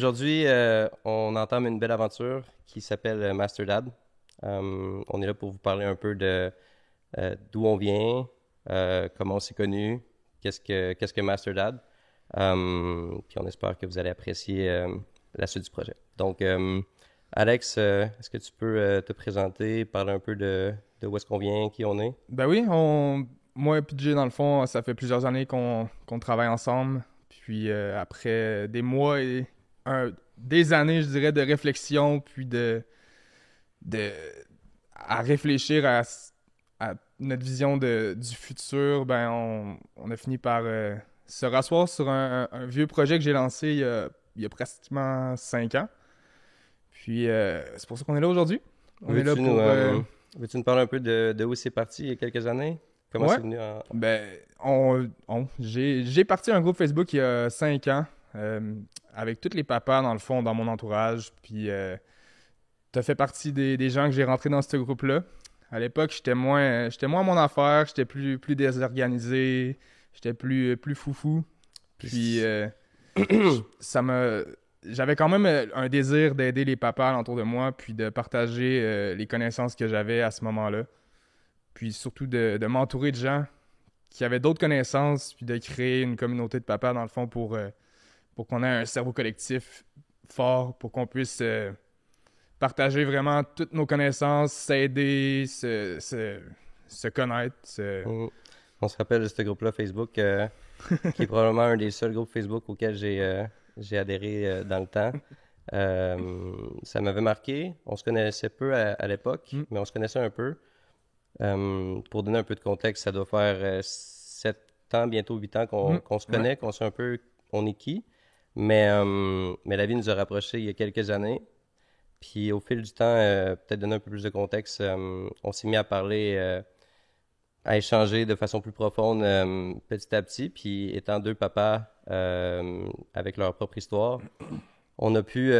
Aujourd'hui, on entame une belle aventure qui s'appelle Master Dad. On est là pour vous parler un peu de d'où on vient, comment on s'est connus, qu'est-ce que Master Dad. Puis on espère que vous allez apprécier la suite du projet. Donc, Alex, est-ce que tu peux te présenter, parler un peu de où est-ce qu'on vient, qui on est? Ben oui, moi et PJ, dans le fond, ça fait plusieurs années qu'on travaille ensemble. Puis après des mois et des années, je dirais, de réflexion, puis de à réfléchir à notre vision du futur, ben on a fini par se rasseoir sur un vieux projet que j'ai lancé il y a pratiquement 5 ans. Puis c'est pour ça qu'on est là aujourd'hui. On est là Veux-tu nous, pour veux-tu nous parler un peu de où c'est parti il y a quelques années? Comment ouais. c'est venu en... Ben, j'ai parti un groupe Facebook il y a 5 ans avec tous les papas, dans le fond, dans mon entourage. Puis, t'as fait partie des gens que j'ai rentrés dans ce groupe-là. À l'époque, j'étais moins à mon affaire, j'étais plus désorganisé, j'étais plus foufou. Puis, Puis, ça m'a... J'avais quand même un désir d'aider les papas alentour de moi, puis de partager les connaissances que j'avais à ce moment-là. Puis surtout de m'entourer de gens qui avaient d'autres connaissances, puis de créer une communauté de papas, dans le fond, pour qu'on ait un cerveau collectif fort, pour qu'on puisse partager vraiment toutes nos connaissances, s'aider, se connaître. mm, on se rappelle de ce groupe-là Facebook, qui est probablement un des seuls groupes Facebook auxquels j'ai adhéré dans le temps. Ça m'avait marqué. On se connaissait peu à l'époque, Mm. mais on se connaissait un peu. Pour donner un peu de contexte, ça doit faire 7 ans, bientôt 8 ans qu'on Mm. qu'on se Ouais. connaît, qu'on sait un peu on est qui. Mais la vie nous a rapprochés il y a quelques années. Puis au fil du temps, peut-être donner un peu plus de contexte, on s'est mis à parler, à échanger de façon plus profonde petit à petit. Puis étant deux papas avec leur propre histoire, on a pu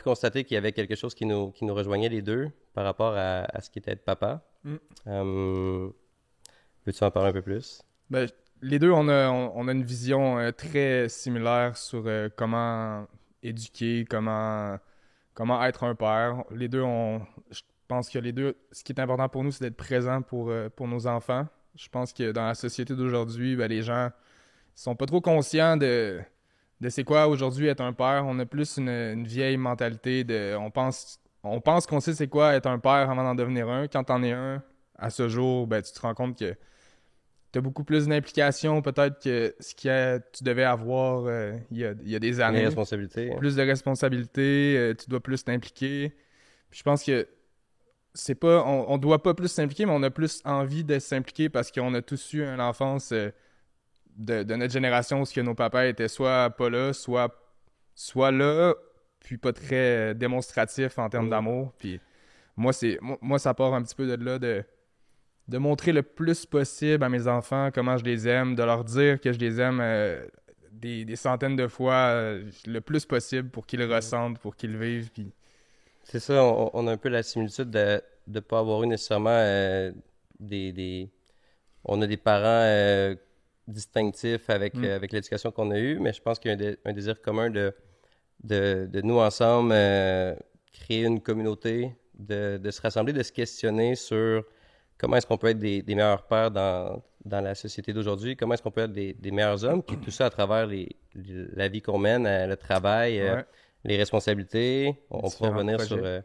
constater qu'il y avait quelque chose qui nous rejoignait les deux par rapport à ce qui était être papa. Mm. Euh, Peux-tu en parler un peu plus? Ben, les deux, on a une vision très similaire sur comment éduquer, comment être un père. Je pense que les deux, ce qui est important pour nous, c'est d'être présent pour nos enfants. Je pense que dans la société d'aujourd'hui, ben, les gens sont pas trop conscients de c'est quoi aujourd'hui être un père. On a plus une vieille mentalité on pense qu'on sait c'est quoi être un père avant d'en devenir un. Quand t'en es un, à ce jour, ben, tu te rends compte que t'as beaucoup plus d'implications peut-être que tu devais avoir il y a des Les années. responsabilités, hein? Plus de responsabilités, tu dois plus t'impliquer. Puis je pense que c'est pas, on doit pas plus s'impliquer, mais on a plus envie de s'impliquer parce qu'on a tous eu une enfance de notre génération où ce que nos papas étaient soit pas là, soit là, puis pas très démonstratifs en termes Mm. d'amour. Puis moi, ça part un petit peu de là de montrer le plus possible à mes enfants comment je les aime, de leur dire que je les aime des centaines de fois le plus possible pour qu'ils le Mm. ressentent, pour qu'ils le vivent. Puis... C'est ça, on a un peu la similitude de ne pas avoir eu nécessairement des... On a des parents distinctifs avec, Mm. avec l'éducation qu'on a eue, mais je pense qu'il y a un désir commun de nous ensemble créer une communauté, de se rassembler, de se questionner sur comment est-ce qu'on peut être des meilleurs pères dans la société d'aujourd'hui, comment est-ce qu'on peut être des meilleurs hommes, puis tout ça à travers la vie qu'on mène, le travail, Ouais, les responsabilités. On pourra différents revenir sur projets.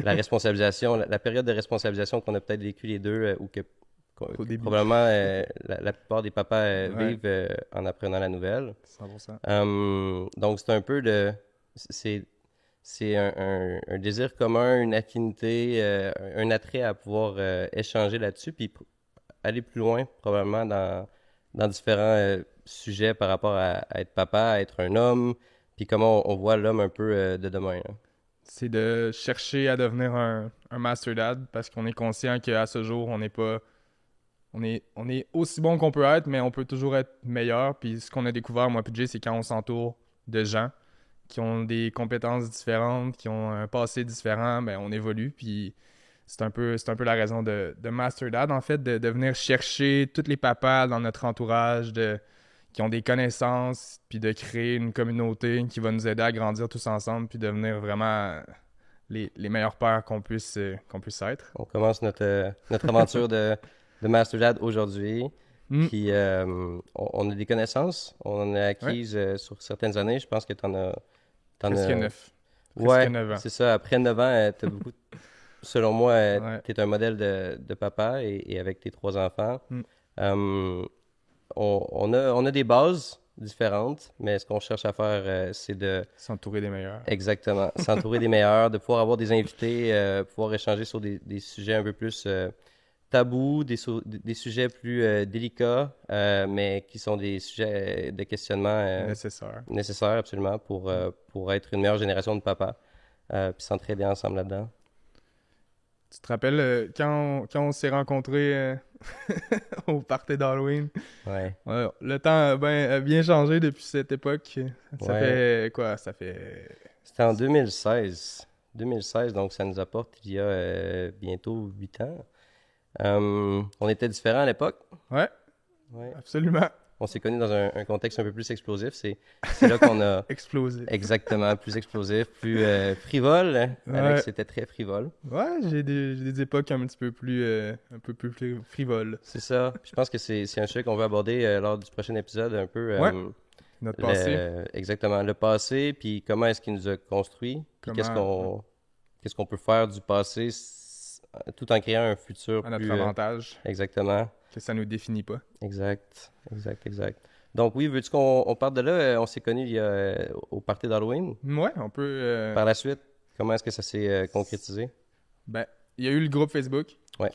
la responsabilisation, la période de responsabilisation qu'on a peut-être vécu les deux, ou Au que début. probablement la plupart des papas Ouais, vivent en apprenant la nouvelle. 100%. Donc c'est un peu de... C'est, c'est un désir commun, une affinité, un attrait à pouvoir échanger là-dessus, puis aller plus loin probablement dans différents sujets par rapport à être papa, à être un homme, puis comment on voit l'homme un peu de demain, là. C'est de chercher à devenir un master dad parce qu'on est conscient qu'à ce jour, on n'est pas. On est aussi bon qu'on peut être, mais on peut toujours être meilleur. Puis ce qu'on a découvert, moi et Jay, c'est quand on s'entoure de gens qui ont des compétences différentes, qui ont un passé différent, ben on évolue. Puis c'est un peu la raison de Master Dad, en fait, de venir chercher tous les papas dans notre entourage, qui ont des connaissances, puis de créer une communauté qui va nous aider à grandir tous ensemble, puis devenir vraiment les meilleurs pères qu'on puisse être. On commence notre aventure de Master Dad aujourd'hui. Puis on a des connaissances, on en a acquises sur certaines années. Je pense que t'en as... Presque 9. Ouais, 9 ans. c'est ça. Après 9 ans, t'as beaucoup... Selon moi, Ouais. t'es un modèle de papa et avec tes 3 enfants. On a des bases différentes, mais ce qu'on cherche à faire, c'est de... S'entourer des meilleurs. Exactement. S'entourer des meilleurs, de pouvoir avoir des invités, pouvoir échanger sur des sujets un peu plus tabous, des sujets plus délicats, mais qui sont des sujets de questionnement nécessaires absolument pour être une meilleure génération de papas, puis s'entraider ensemble là-dedans. Tu te rappelles quand on s'est rencontrés au party d'Halloween? Ouais. Le temps a bien changé depuis cette époque. Ça Ouais. fait quoi? Ça fait... C'était en 2016. 2016, donc ça nous apporte il y a bientôt 8 ans. On était différents à l'époque. Ouais, Ouais. absolument. On s'est connus dans un contexte un peu plus explosif. C'est là qu'on a... Explosé. Exactement, plus explosif, plus frivole. Hein. Ouais. Alex, c'était très frivole. Ouais, j'ai des époques un peu plus frivoles. C'est ça. Puis je pense que c'est un sujet qu'on veut aborder lors du prochain épisode, un peu. Notre passé. Exactement, le passé, puis comment est-ce qu'il nous a construit, puis qu'est-ce qu'on peut faire du passé tout en créant un futur à notre plus... avantage. Exactement. Que ça nous définit pas. Exact. Donc oui, veux-tu qu'on parte de là? On s'est connus au party d'Halloween. Ouais, on peut... Par la suite, comment est-ce que ça s'est concrétisé? Ben, il y a eu le groupe Facebook, Ouais.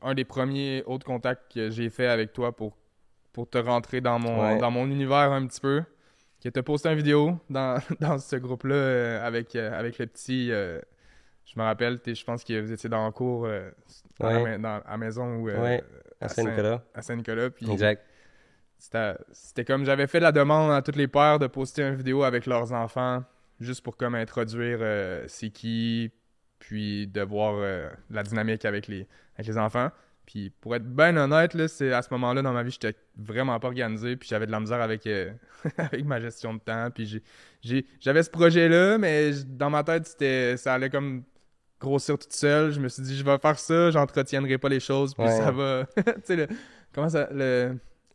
un des premiers autres contacts que j'ai fait avec toi pour te rentrer dans mon univers un petit peu, qui t'a posté une vidéo dans ce groupe-là avec le petit... je me rappelle, je pense que vous étiez dans le cours à la maison où... à Saint-Nicolas. À Saint-Nicolas, puis... Exact. C'était comme j'avais fait la demande à tous les pères de poster une vidéo avec leurs enfants, juste pour comme introduire c'est qui, puis de voir la dynamique avec les enfants. Puis pour être bien honnête, là, c'est à ce moment-là dans ma vie, j'étais vraiment pas organisé, puis j'avais de la misère avec, avec ma gestion de temps. Puis j'avais ce projet-là, mais dans ma tête, ça allait comme grossir toute seule. Je me suis dit, je vais faire ça, j'entretiendrai pas les choses, puis ça va... tu sais, comment ça...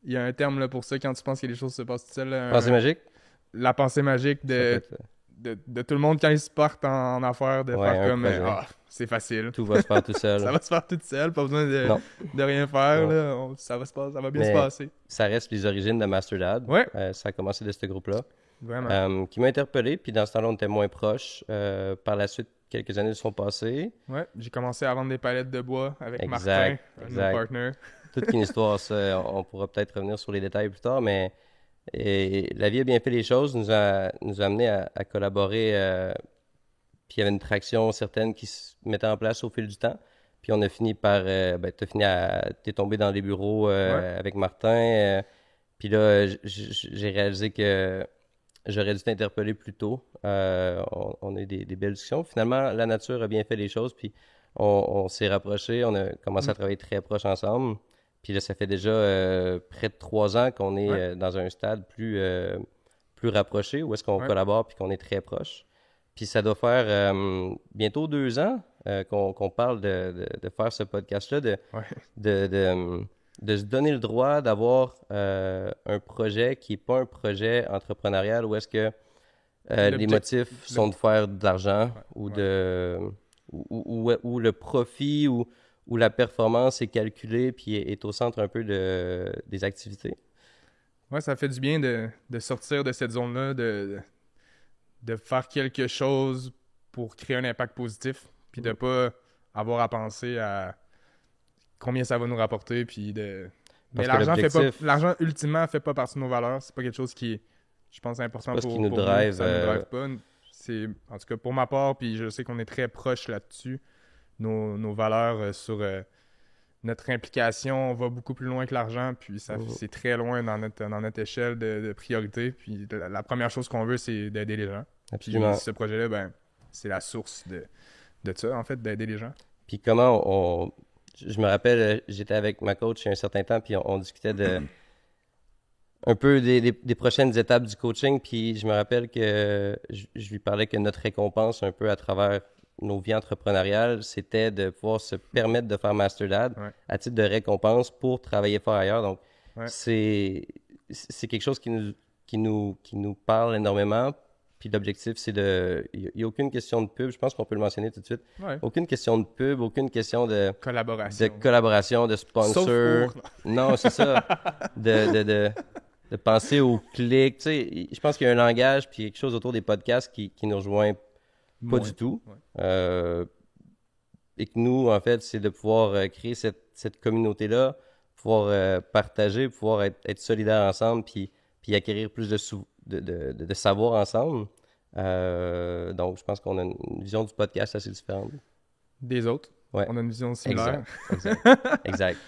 Il y a un terme là, pour ça, quand tu penses que les choses se passent toutes seules. Pensée magique? La pensée magique de tout le monde quand ils se partent en affaires, de faire comme c'est facile. Tout va se faire tout seul. Ça va se faire tout seul, pas besoin de rien faire. Là. Ça va bien se passer. Ça reste les origines de Master Dad. Ouais. Ça a commencé de ce groupe-là. Vraiment. Qui m'a interpellé, puis dans ce temps-là, on était moins proches. Par la suite, quelques années se sont passées. Ouais, j'ai commencé à vendre des palettes de bois avec Martin, notre partenaire. Toute une histoire, ça. On pourra peut-être revenir sur les détails plus tard, mais la vie a bien fait les choses, nous a amené à collaborer. Puis il y avait une traction certaine qui se mettait en place au fil du temps. Puis on a fini par... t'es tombé dans les bureaux avec Martin. Puis là, j'ai réalisé que j'aurais dû t'interpeller plus tôt. On a eu des belles discussions. Finalement, la nature a bien fait les choses. Puis on s'est rapprochés. On a commencé à travailler très proches ensemble. Puis là, ça fait déjà près de 3 ans qu'on est dans un stade plus rapproché, où est-ce qu'on collabore puis qu'on est très proche. Puis ça doit faire bientôt 2 ans qu'on parle de faire ce podcast-là, de se donner le droit d'avoir un projet qui n'est pas un projet entrepreneurial, où est-ce que les motifs sont de faire de l'argent ou le profit où la performance est calculée puis est au centre un peu des activités. Ouais, ça fait du bien de sortir de cette zone-là, de faire quelque chose pour créer un impact positif, puis de pas avoir à penser à combien ça va nous rapporter, puis mais l'argent ultimement fait pas partie de nos valeurs. C'est pas quelque chose qui est, je pense, important pour nous nous. Drive, ça nous drive pas. C'est, en tout cas, pour ma part, puis je sais qu'on est très proches là-dessus. Nos valeurs sur notre implication va beaucoup plus loin que l'argent, puis c'est très loin dans notre échelle de priorité. Puis la première chose qu'on veut, c'est d'aider les gens. Absolument. Puis ce projet-là, c'est la source de ça, en fait, d'aider les gens. Puis comment je me rappelle, j'étais avec ma coach il y a un certain temps, puis on discutait un peu des prochaines étapes du coaching. Puis je me rappelle que je lui parlais que notre récompense un peu à travers nos vies entrepreneuriales, c'était de pouvoir se permettre de faire Master Dad Ouais, à titre de récompense pour travailler fort ailleurs. Donc, ouais, c'est, c'est quelque chose qui nous parle énormément. Puis l'objectif, c'est de... Il n'y a aucune question de pub, je pense qu'on peut le mentionner tout de suite. ouais. Aucune question de pub, aucune question de Collaboration. collaboration, de Sauf sponsor. pour... Non, c'est ça. De, de, de, de penser au clic. Tu sais, je pense qu'il y a un langage puis quelque chose autour des podcasts qui nous rejoint pas Moins. du tout. Ouais. Euh, et que nous, en fait, c'est de pouvoir créer cette communauté-là, pouvoir partager, pouvoir être solidaires ensemble, puis acquérir plus de savoir ensemble. Donc, je pense qu'on a une vision du podcast assez différente. Des autres. Ouais, On a une vision similaire. exact, exact, exact.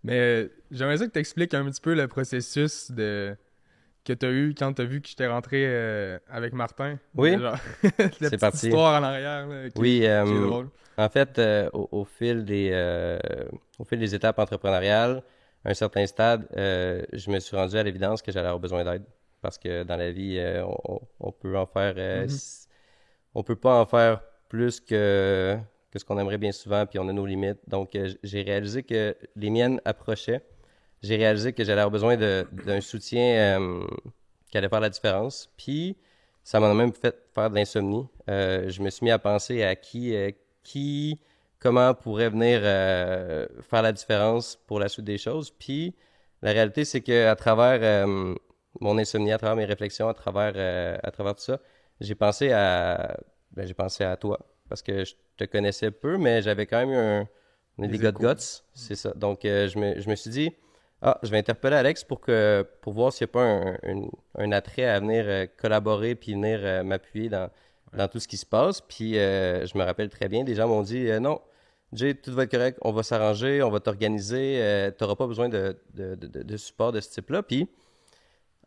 Mais j'aimerais ça que tu expliques un petit peu le processus que tu as eu quand tu as vu que j'étais rentré avec Martin. Oui, Genre, la c'est petite parti. histoire en arrière là, Oui, qui est drôle. en fait, au fil des étapes entrepreneuriales, à un certain stade, je me suis rendu à l'évidence que j'allais avoir besoin d'aide. Parce que dans la vie, on peut en faire, Mhm. on peut pas en faire plus que ce qu'on aimerait bien souvent, puis on a nos limites. Donc, j'ai réalisé que les miennes approchaient. J'ai réalisé que j'allais avoir besoin d'un soutien qui allait faire la différence. Puis, ça m'a même fait faire de l'insomnie. Je me suis mis à penser à comment pourrait venir faire la différence pour la suite des choses. Puis, la réalité, c'est que à travers mon insomnie, à travers mes réflexions, à travers tout ça, j'ai pensé à toi. Parce que je te connaissais peu, mais j'avais quand même eu on est des Les gars de échos. guts, c'est ça. Donc, je me suis dit, je vais interpeller Alex pour voir s'il n'y a pas un attrait à venir collaborer puis venir m'appuyer Ouais. dans tout ce qui se passe. Puis je me rappelle très bien, des gens m'ont dit non, Jay, tout va être correct, on va s'arranger, on va t'organiser, tu n'auras pas besoin de support de ce type-là. Puis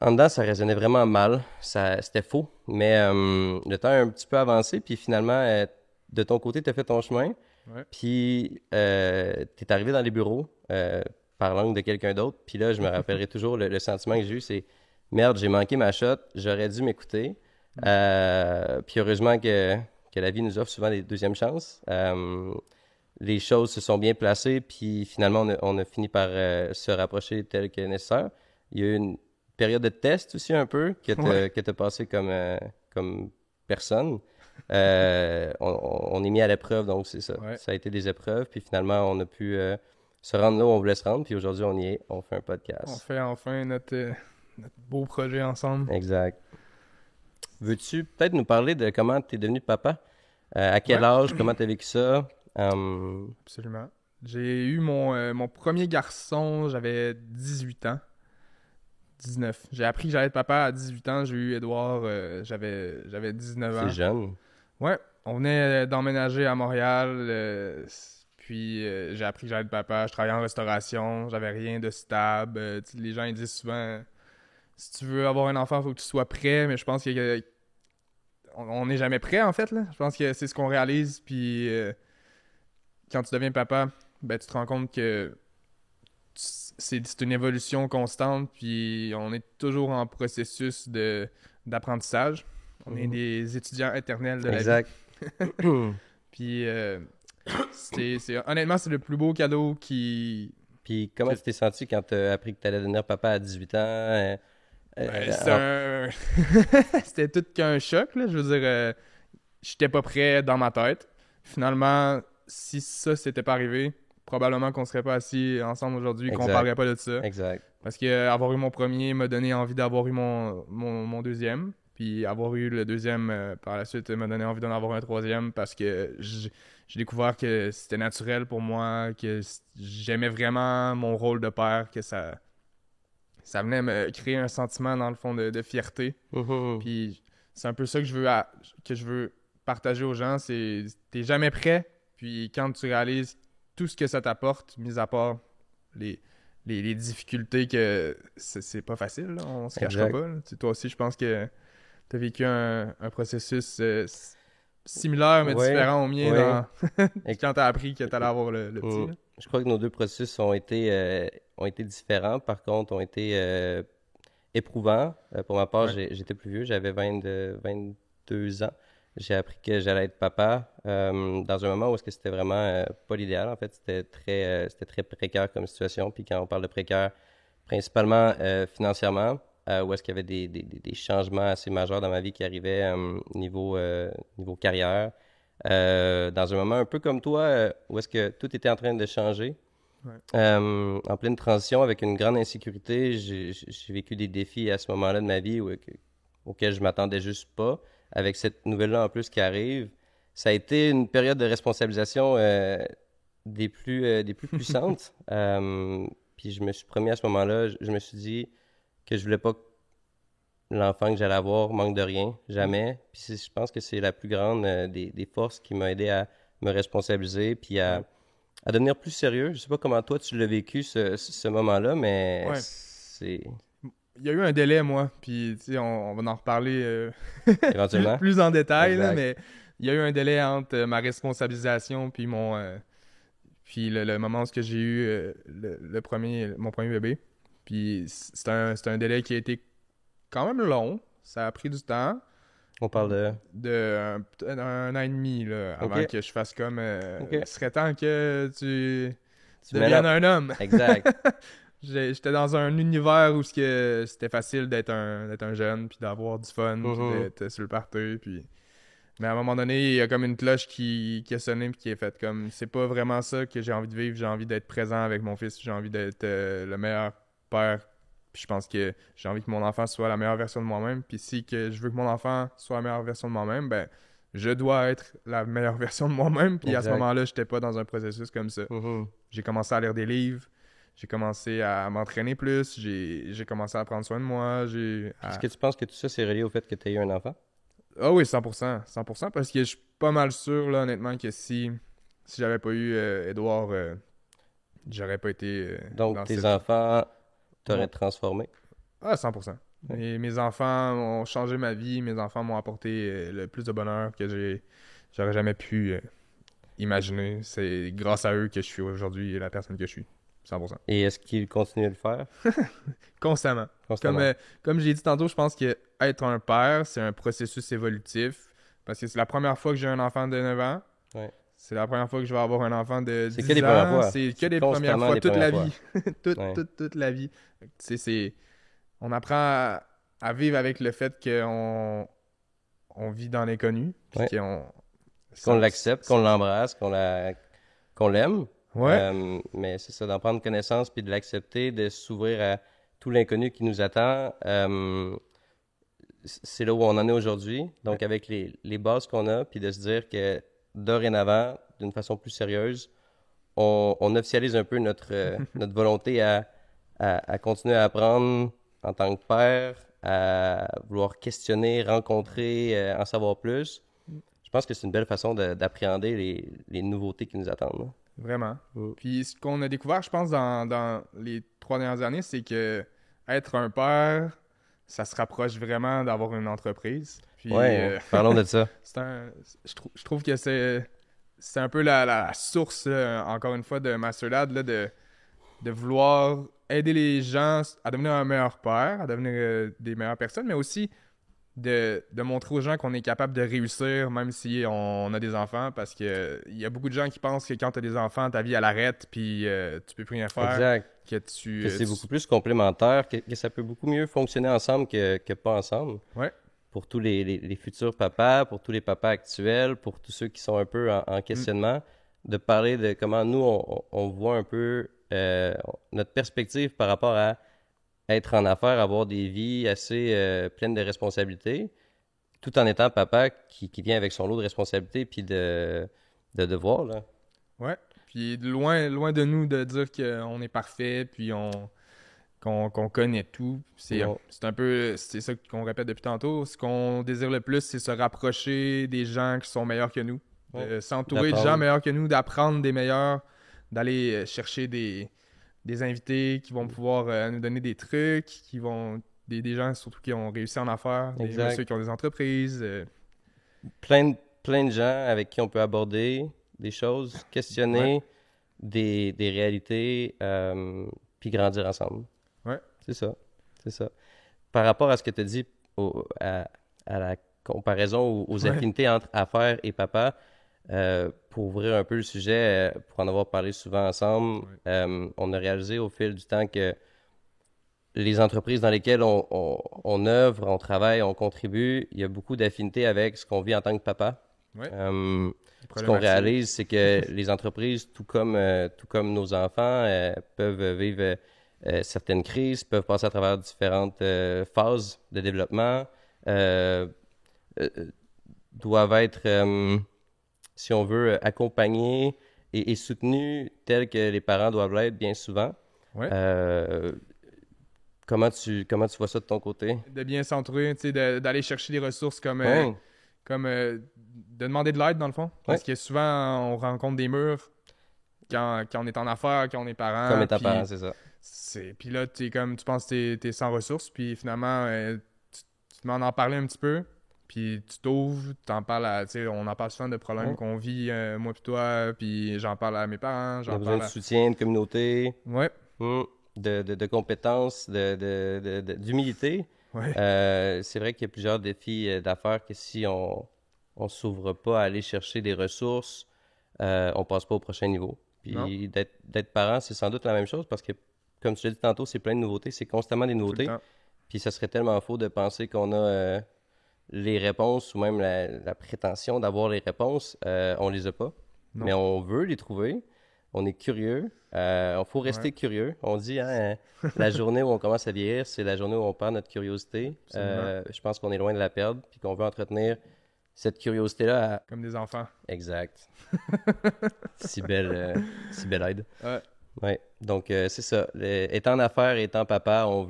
en dedans, ça résonnait vraiment mal, c'était faux. Mais le temps a un petit peu avancé, puis finalement, de ton côté, tu as fait ton chemin. Ouais. Puis, tu es arrivé dans les bureaux par langue de quelqu'un d'autre. Puis là, je me rappellerai toujours le sentiment que j'ai eu, c'est merde, j'ai manqué ma shot, j'aurais dû m'écouter. Puis heureusement que la vie nous offre souvent des deuxièmes chances. Les choses se sont bien placées, puis finalement, on a fini par se rapprocher tel que nécessaire. Il y a eu une période de test aussi un peu Ouais. que tu as passé comme personne. On est mis à l'épreuve, donc c'est ça. Ouais. Ça a été des épreuves, puis finalement, on a pu se rendre là où on voulait se rendre, puis aujourd'hui, on y est, on fait un On podcast. fait enfin notre beau projet ensemble. Exact. Veux-tu peut-être nous parler de comment tu es devenu papa? À quel Ouais, âge? Comment tu as vécu ça? absolument. J'ai eu mon premier garçon, j'avais 18 ans. 19. J'ai appris que j'allais être papa à 18 ans. J'ai eu Edouard, j'avais 19 c'est ans. jeune. Ouais, on venait d'emménager à Montréal. Puis j'ai appris que j'allais être papa. Je travaillais en restauration. J'avais rien de stable. Les gens ils disent souvent si tu veux avoir un enfant, il faut que tu sois prêt. Mais je pense on n'est jamais prêt en fait. Là. Je pense que c'est ce qu'on réalise. Puis quand tu deviens papa, ben, tu te rends compte que c'est une évolution constante, puis on est toujours en processus d'apprentissage. On est Mhm. des étudiants éternels de la vie. Exact. Puis, honnêtement, c'est le plus beau cadeau Puis comment que- tu t'es senti quand tu as appris que tu allais devenir papa à 18 ans? c'était En- c'était tout qu'un choc, là. Je veux dire, j'étais pas prêt dans ma tête. Finalement, si ça s'était pas arrivé, probablement qu'on serait pas assis ensemble aujourd'hui, qu'on Exact, parlerait pas de ça. exact. Parce que avoir eu mon premier m'a donné envie d'avoir eu mon deuxième. Puis avoir eu le deuxième par la suite m'a donné envie d'en avoir un troisième parce que j'ai découvert que c'était naturel pour moi, que j'aimais vraiment mon rôle de père, que ça venait me créer un sentiment dans le fond de fierté. Mhm. Puis c'est un peu ça que je veux partager aux gens, c'est t'es jamais prêt, puis quand tu réalises tout ce que ça t'apporte, mis à part les, les difficultés que c'est pas facile, là, on se cachera Exact. pas. Là. Tu sais, toi aussi, je pense que t'as vécu un processus similaire mais Oui, différent au mien oui. quand t'as appris que t'allais avoir le petit. Mm. Là. Je crois que nos deux processus ont été différents. Par contre, ont été éprouvant. Pour ma part, Ouais. j'étais plus vieux, j'avais 22 ans. J'ai appris que j'allais être papa dans un moment où est-ce que c'était vraiment pas l'idéal. En fait, c'était très précaire comme situation. Puis quand on parle de précaire, principalement financièrement, où est-ce qu'il y avait des changements assez majeurs dans ma vie qui arrivaient niveau carrière. Dans un moment un peu comme toi, où est-ce que tout était en train de changer. Ouais. En pleine transition avec une grande insécurité, j'ai vécu des défis à ce moment-là de ma vie auxquels je m'attendais juste pas. Avec cette nouvelle-là en plus qui arrive, ça a été une période de responsabilisation des plus puissantes. Puis je me suis promis à ce moment-là, je me suis dit que je voulais pas que l'enfant que j'allais avoir manque de rien, jamais. Puis je pense que c'est la plus grande des forces qui m'a aidé à me responsabiliser puis Ouais. à devenir plus sérieux. Je sais pas comment toi tu l'as vécu ce moment-là, mais Ouais. c'est Il y a eu un délai, moi, puis tu sais, on va en reparler éventuellement. plus en détail, là, Exact. mais il y a eu un délai entre ma responsabilisation puis puis le moment où ce que j'ai eu mon premier bébé. Puis c'est un délai qui a été quand même long. Ça a pris du temps, On parle de. peut-être un an et demi, là, avant OK. que je fasse comme OK. il serait temps que tu Tu mènes deviennes up. un homme. Exact. J'étais dans un univers où c'était facile d'être un jeune, puis d'avoir du fun, puis Mhm. d'être sur le party, puis... Mais à un moment donné, il y a comme une cloche qui a sonné, puis qui est faite comme... C'est pas vraiment ça que j'ai envie de vivre, j'ai envie d'être présent avec mon fils, j'ai envie d'être le meilleur père, puis je pense que j'ai envie que mon enfant soit la meilleure version de moi-même, puis si que je veux que mon enfant soit la meilleure version de moi-même, ben, je dois être la meilleure version de moi-même, puis à ce Exact. moment-là, j'étais pas dans un processus comme ça. Mhm. J'ai commencé à lire des livres, j'ai commencé à m'entraîner plus, j'ai commencé à prendre soin de moi, Est-ce que tu penses que tout ça, c'est relié au fait que tu as eu un enfant? Ah oui, 100%, 100%, parce que je suis pas mal sûr, là, honnêtement, que si j'avais pas eu Edouard, j'aurais pas été Donc, dans tes cette... enfants t'auraient Mon... transformé? Ah, 100%. Ouais. Mes enfants ont changé ma vie, mes enfants m'ont apporté le plus de bonheur que j'aurais jamais pu imaginer. C'est grâce à eux que je suis aujourd'hui la personne que je suis. 100%. Et est-ce qu'ils continuent de le faire Constamment. Comme, constamment? comme j'ai dit tantôt, je pense que être un père, c'est un processus évolutif. Parce que c'est la première fois que j'ai un enfant de 9 ans. Ouais. C'est la première fois que je vais avoir un enfant de C'est que des 10 premières ans. fois. C'est que C'est des premières constamment fois, des toute premières la fois. vie. toute, Ouais. toute, toute la vie. Tu sais, on apprend à vivre avec le fait qu'on vit dans l'inconnu. Puis Ouais. qu'on... Qu'on ça- l'accepte, qu'on l'embrasse, qu'on l'aime. Ouais. Mais c'est ça, d'en prendre connaissance puis de l'accepter, de s'ouvrir à tout l'inconnu qui nous attend. C'est là où on en est aujourd'hui. Donc, avec les bases qu'on a, puis de se dire que dorénavant, d'une façon plus sérieuse, on officialise un peu notre volonté à continuer à apprendre en tant que père, à vouloir questionner, rencontrer, en savoir plus. Je pense que c'est une belle façon d'appréhender les nouveautés qui nous attendent, là. Vraiment. Mm. Puis ce qu'on a découvert, je pense, dans les 3 dernières années, c'est que être un père, ça se rapproche vraiment d'avoir une entreprise. Puis Ouais, hein. Parlons de ça. c'est un, je trouve que c'est un peu la source, encore une fois, de Masterdad, là, de vouloir aider les gens à devenir un meilleur père, à devenir des meilleures personnes, mais aussi de montrer aux gens qu'on est capable de réussir même si on a des enfants, parce que il y a beaucoup de gens qui pensent que quand tu as des enfants, ta vie elle arrête, puis tu peux plus rien faire, Exact. que Que c'est beaucoup plus complémentaire, que ça peut beaucoup mieux fonctionner ensemble que pas ensemble. Ouais. Pour tous les futurs papas, pour tous les papas actuels, pour tous ceux qui sont un peu en questionnement, de parler de comment nous, on voit un peu notre perspective par rapport à être en affaires, avoir des vies assez pleines de responsabilités, tout en étant papa qui vient avec son lot de responsabilités puis de devoirs, là. Ouais. Puis loin de nous de dire qu'on est parfait, puis qu'on connaît tout. Non. C'est un peu, c'est ça qu'on répète depuis tantôt. Ce qu'on désire le plus, c'est se rapprocher des gens qui sont meilleurs que nous, Ouais. de s'entourer de gens D'apprendre. meilleurs que nous, d'apprendre des meilleurs, d'aller chercher des invités qui vont pouvoir nous donner des trucs, des gens surtout qui ont réussi en affaires, des Exact. messieurs qui ont des entreprises. Plein de gens avec qui on peut aborder des choses, questionner des réalités, puis grandir ensemble. Ouais. C'est ça. C'est ça. par rapport à ce que tu as dit à la comparaison aux Ouais. affinités entre affaires et papa, pour ouvrir un peu le sujet, pour en avoir parlé souvent ensemble, on a réalisé au fil du temps que les entreprises dans lesquelles on œuvre, on travaille, on contribue, il y a beaucoup d'affinités avec ce qu'on vit en tant que papa. Ouais. Euh, Les Ce qu'on problématiques. réalise, c'est que les entreprises, tout comme nos enfants, peuvent vivre certaines crises, peuvent passer à travers différentes phases de développement, euh, euh, doivent être, si on veut, accompagnés et soutenus tels que les parents doivent l'être bien souvent. Ouais. Euh, comment tu vois ça de ton côté? De bien s'entourer, tu sais, d'aller chercher des ressources Ouais, de demander de l'aide, dans le fond. ouais, Parce que souvent, on rencontre des murs quand on est en affaires, quand on est comme parent. étant parent, c'est ça. Puis là, tu penses que t'es sans ressources, puis finalement, tu te demandes d'en parler un petit peu, puis tu t'ouvres, t'en parles tu sais, on en parle souvent de problèmes Ouais. qu'on vit, moi puis toi, puis j'en parle à mes parents, On a j'en besoin parle de à... soutien, de communauté. Ouais, De compétences, d'humilité. ouais, C'est vrai qu'il y a plusieurs défis d'affaires que si on s'ouvre pas à aller chercher des ressources, on passe pas au prochain niveau. non, Puis d'être parent, c'est sans doute la même chose parce que, comme tu l'as dit tantôt, c'est plein de nouveautés, c'est constamment des tout le nouveautés. temps. Puis ça serait tellement faux de penser qu'on a les réponses ou même la prétention d'avoir les réponses. On les a pas, Non. mais on veut les trouver. On est curieux. Il faut rester Ouais. curieux. On dit, hein, la journée où on commence à vieillir, c'est la journée où on perd notre curiosité. Absolument. Je pense qu'on est loin de la perdre, puis qu'on veut entretenir cette curiosité-là. Comme des enfants. Exact. Si belle aide. Ouais. Ouais. Donc, c'est ça. Étant en affaires et étant papa, on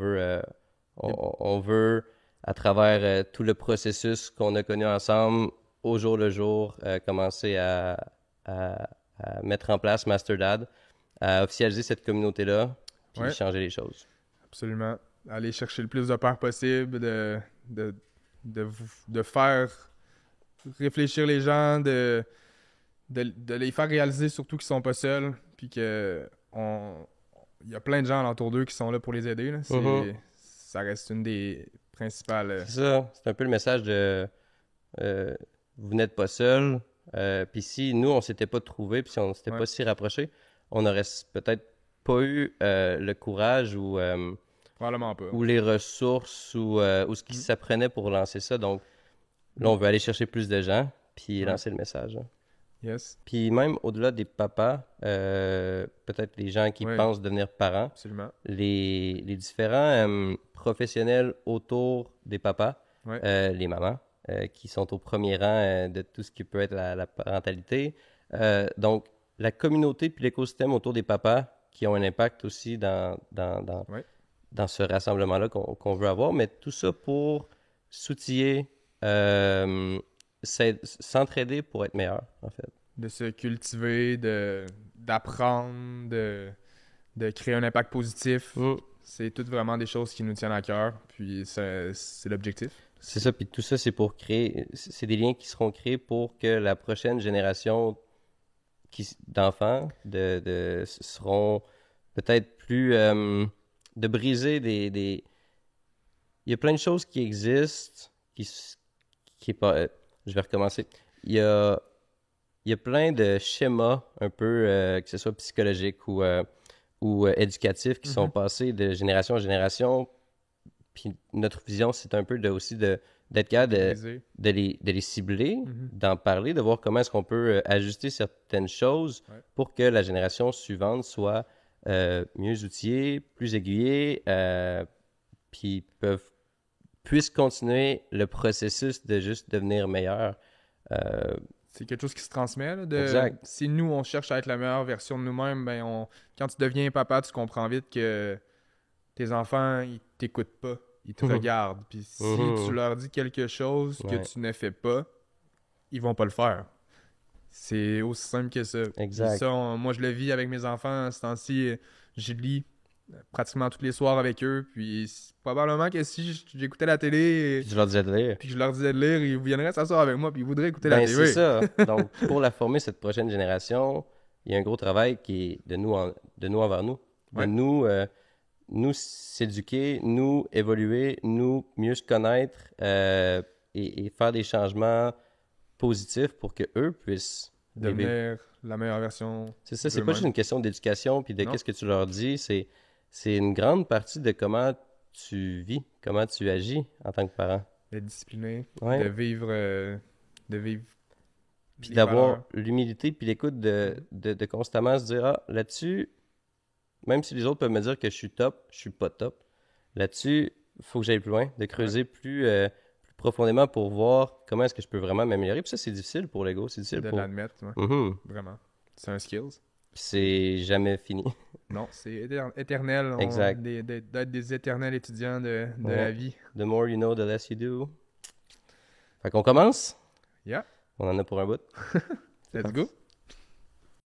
veut, à travers tout le processus qu'on a connu ensemble, au jour le jour, commencer à mettre en place Master Dad, à officialiser cette communauté-là, puis Ouais. changer les choses. Absolument. Aller chercher le plus de pères possible, de faire réfléchir les gens, de les faire réaliser surtout qu'ils sont pas seuls, puis que il y a plein de gens alentour d'eux qui sont là pour les aider. Là. Ça reste une des principales... C'est ça. C'est un peu le message de vous n'êtes pas seul. Puis si nous, on s'était pas trouvés, puis si on s'était Ouais. pas si rapprochés, on n'aurait peut-être pas eu le courage Probablement pas. ou les ressources ou ce qui s'apprenait pour lancer ça. Donc là, on veut aller chercher plus de gens, puis Ouais. lancer le message. Hein. Yes, Puis même au-delà des papas, peut-être les gens qui Ouais. pensent devenir parents, absolument. les différents professionnels autour des papas, Ouais. les mamans, qui sont au premier rang de tout ce qui peut être la parentalité. Donc, la communauté puis l'écosystème autour des papas qui ont un impact aussi Ouais. dans ce rassemblement-là qu'on veut avoir, mais tout ça pour s'outiller, s'entraider pour être meilleur, en fait. De se cultiver, d'apprendre, de créer un impact positif. C'est toutes vraiment des choses qui nous tiennent à cœur, puis c'est l'objectif. C'est ça, puis tout ça, c'est pour créer, c'est des liens qui seront créés pour que la prochaine génération d'enfants seront peut-être plus, de briser Il y a plein de choses qui existent, qui est pas, je vais recommencer. Il y a plein de schémas, un peu, que ce soit psychologiques ou éducatifs, qui sont passés de génération en génération. Puis notre vision, c'est un peu d'être capable Briser. de les cibler, d'en parler, de voir comment est-ce qu'on peut ajuster certaines choses Ouais. pour que la génération suivante soit mieux outillée, plus aiguillée, puis puisse continuer le processus de juste devenir meilleur. C'est quelque chose qui se transmet. Là, Exact. Si nous, on cherche à être la meilleure version de nous-mêmes, quand tu deviens papa, tu comprends vite que tes enfants, ils t'écoutent pas. Ils te regardent. Puis si tu leur dis quelque chose que Ouais. tu ne fais pas, ils vont pas le faire. C'est aussi simple que ça. Exact. Puis ça, moi, je le vis avec mes enfants. Ce temps-ci, je lis pratiquement tous les soirs avec eux. Puis probablement que si j'écoutais la télé Puis tu leur disais de lire. puis que je leur disais de lire, ils viendraient s'asseoir avec moi puis ils voudraient écouter la Ben, télé. c'est ça. Donc, pour la former, cette prochaine génération, il y a un gros travail qui est de nous envers nous. De Ouais. nous nous s'éduquer, nous évoluer, nous mieux se connaître et faire des changements positifs pour que eux puissent Devenir la meilleure version C'est ça, c'est pas juste une question d'éducation puis de qu'est-ce que tu leur dis, c'est une grande partie de comment tu vis, comment tu agis en tant que parent. D'être discipliné, Ouais. de vivre Puis les d'avoir valeurs. l'humilité puis l'écoute de constamment se dire, ah, là-dessus, même si les autres peuvent me dire que je suis top, je suis pas top. Là-dessus, il faut que j'aille plus loin, de creuser plus profondément pour voir comment est-ce que je peux vraiment m'améliorer. Puis ça, c'est difficile pour l'ego, c'est difficile De pour... l'admettre, ouais. Mhm. Vraiment. C'est un skills. Puis c'est jamais fini. Non, c'est éternel. Exact. D'être des éternels étudiants de Ouais. la vie. The more you know, the less you do. Fait qu'on commence? Yeah, On en a pour un bout. let's go.